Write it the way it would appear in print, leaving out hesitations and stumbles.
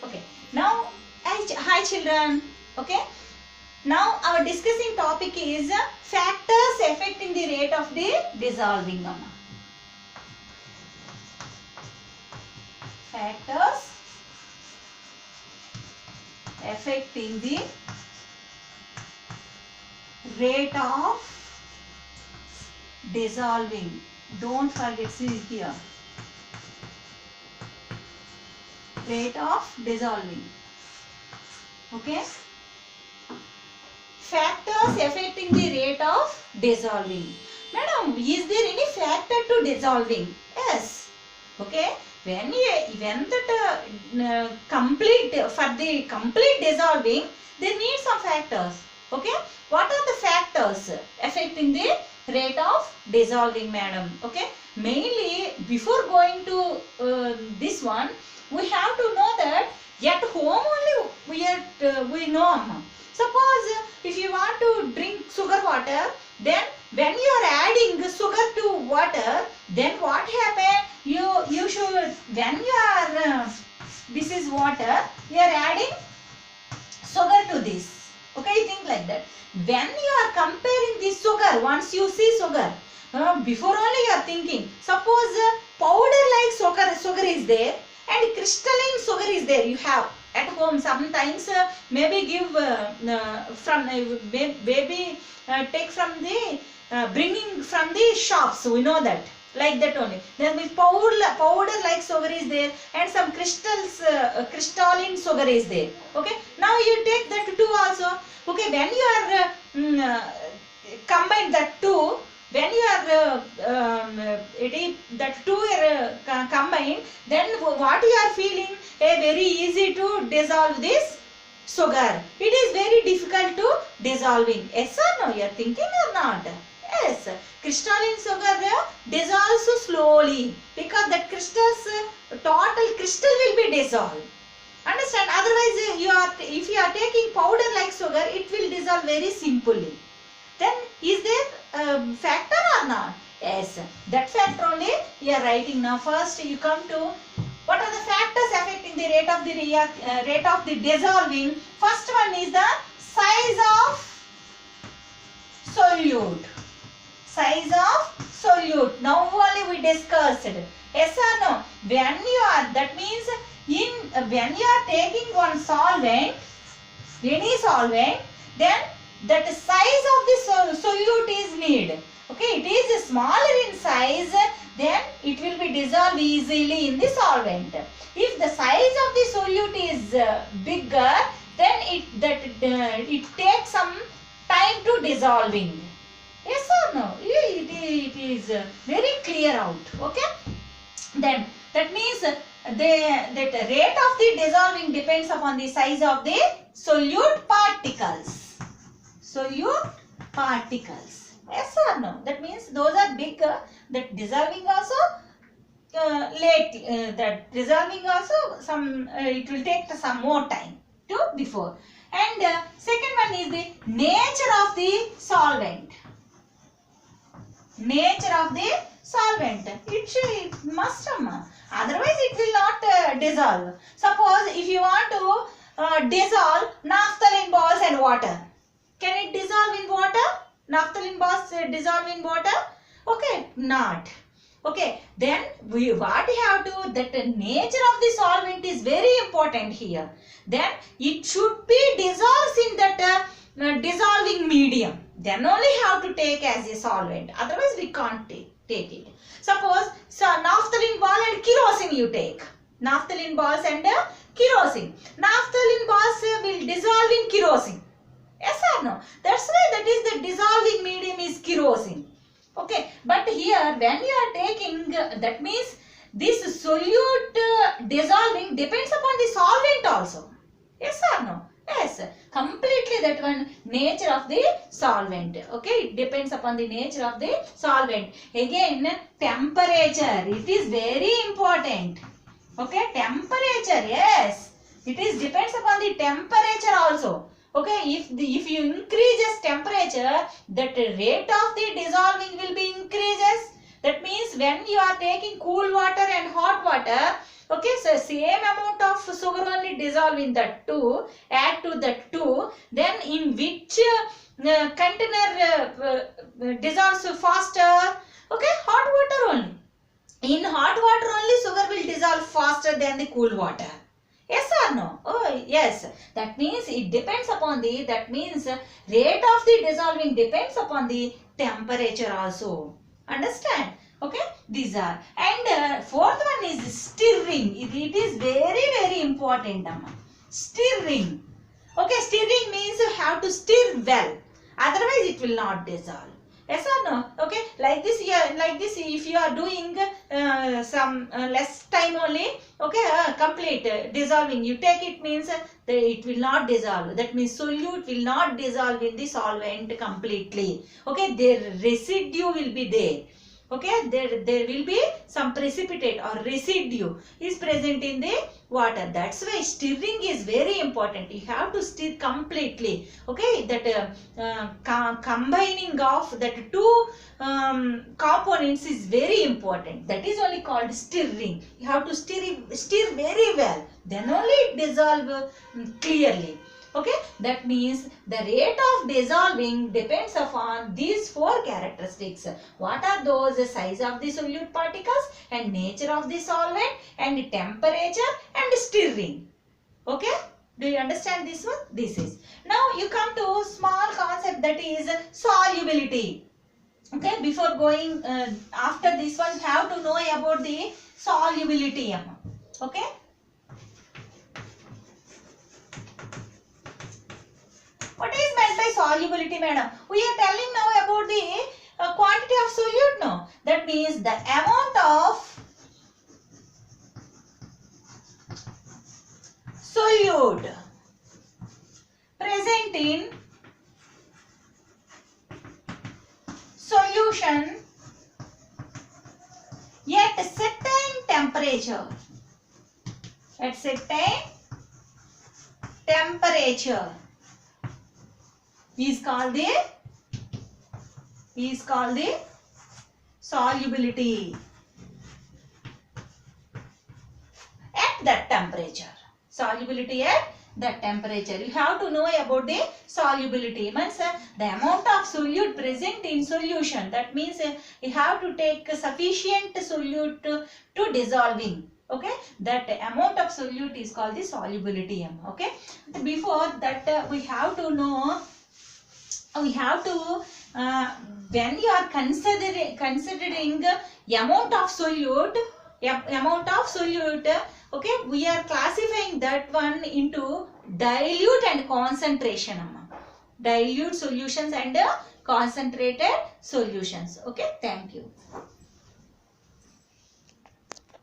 Okay. Now, hi children. Okay. Now our discussing topic is factors affecting the rate of the dissolving. Factors affecting the rate of dissolving. Don't forget, see here. Rate of dissolving. Okay. Factors affecting the rate of dissolving. Madam, is there any factor to dissolving? Yes. Okay. When that complete for the complete dissolving, they need some factors. Okay. What are the factors affecting the rate of dissolving, madam? Okay. Mainly, before going to this one, we have to know that at home only we know. Suppose if you want to drink sugar water, then when you are adding sugar to water, then what happen? You should, when you are this is water, you are adding sugar to this. Okay, think like that. When you are comparing this sugar, once you see sugar, before only you are thinking. Suppose powder like sugar is there and crystalline sugar is there. You have at home sometimes maybe give from maybe take from the bringing from the shops. We know that. Like that only. Then with powder like sugar is there and some crystalline sugar is there. Okay. Now you take that two also. Okay. When you are combine that two, when you are that two are combined, then what you are feeling? Very easy to dissolve this sugar. It is very difficult to dissolving. Yes or no? You are thinking or not? Yes. Crystalline sugar dissolves slowly because that total crystal will be dissolved. Understand? Otherwise, if you are taking powder like sugar, it will dissolve very simply. Then is there factor or not? Yes. That factor only you are writing now. First you come to what are the factors affecting the rate of the dissolving. First one is the size of solute. Size of solute. Now only we discussed. Yes or no? When you are, that means when you are taking one solvent, any solvent, then that size of the solute is need. Okay, it is smaller in size, then it will be dissolved easily in the solvent. If the size of the solute is bigger, then it takes some time to dissolving. Yes or no? It is very clear out. Okay. Then that means that rate of the dissolving depends upon the size of the solute particles. Solute particles. Yes or no? That means those are bigger. That dissolving also that dissolving also some it will take some more time to before. And second one is the nature of the solvent. Nature of the solvent. It must otherwise it will not dissolve. Suppose if you want to dissolve naphthalene balls and water, can it dissolve in water? Naphthalene balls dissolve in water? Okay, not. Okay, then what you have to, that nature of the solvent is very important here. Then it should be dissolved in that dissolving medium. Then only have to take as a solvent. Otherwise we can't take it. Suppose naphthalene ball and kerosene you take. Naphthalene balls and kerosene. Naphthalene balls will dissolve in kerosene. Yes or no? That's why that is the dissolving medium is kerosene. Okay. But here when you are taking, that means this solute dissolving depends upon the solvent also. Yes or no? Yes. Completely that one nature of the solvent. Okay. It depends upon the nature of the solvent. Again, temperature. It is very important. Okay. Temperature. Yes. It is depends upon the temperature also. Okay, if you increases temperature, that rate of the dissolving will be increases. That means when you are taking cool water and hot water, Okay, so same amount of sugar only dissolve in that 2, add to that 2, then in which container dissolves faster? Okay, hot water only. In hot water only sugar will dissolve faster than the cool water. Yes or no? Oh, yes. That means it depends upon the, that means rate of the dissolving depends upon the temperature also. Understand? Okay, these are. And fourth one is stirring. It is very important, Amma. Stirring. Okay, stirring means you have to stir well. Otherwise it will not dissolve. Yes or no? Okay, like this here, like this, if you are doing some less time only, okay, complete dissolving, you take it means it will not dissolve. That means solute will not dissolve in the solvent completely. Okay, their residue will be there. Okay, there will be some precipitate or residue is present in the water. That's why stirring is very important. You have to stir completely. Okay, that combining of that two components is very important. That is only called stirring. You have to stir very well. Then only it dissolve clearly. Okay, that means the rate of dissolving depends upon these 4 characteristics. What are those? The size of the solute particles and nature of the solvent and temperature and stirring. Okay, do you understand this one? This is. Now you come to small concept, that is solubility. Okay, before going after this one, have to know about the solubility. Okay. What is meant by solubility, madam? We are telling now about the quantity of solute now. That means the amount of solute present in solution at certain temperature. At certain temperature is called the solubility at that temperature. Solubility at that temperature. You have to know about the solubility. Means the amount of solute present in solution. That means you have to take sufficient solute to dissolving. Okay, that amount of solute is called the solubility. Okay, before that we have to know. We have to when you are considering amount of solute, okay, we are classifying that one into dilute and concentration. Dilute solutions and concentrated solutions. Okay, thank you.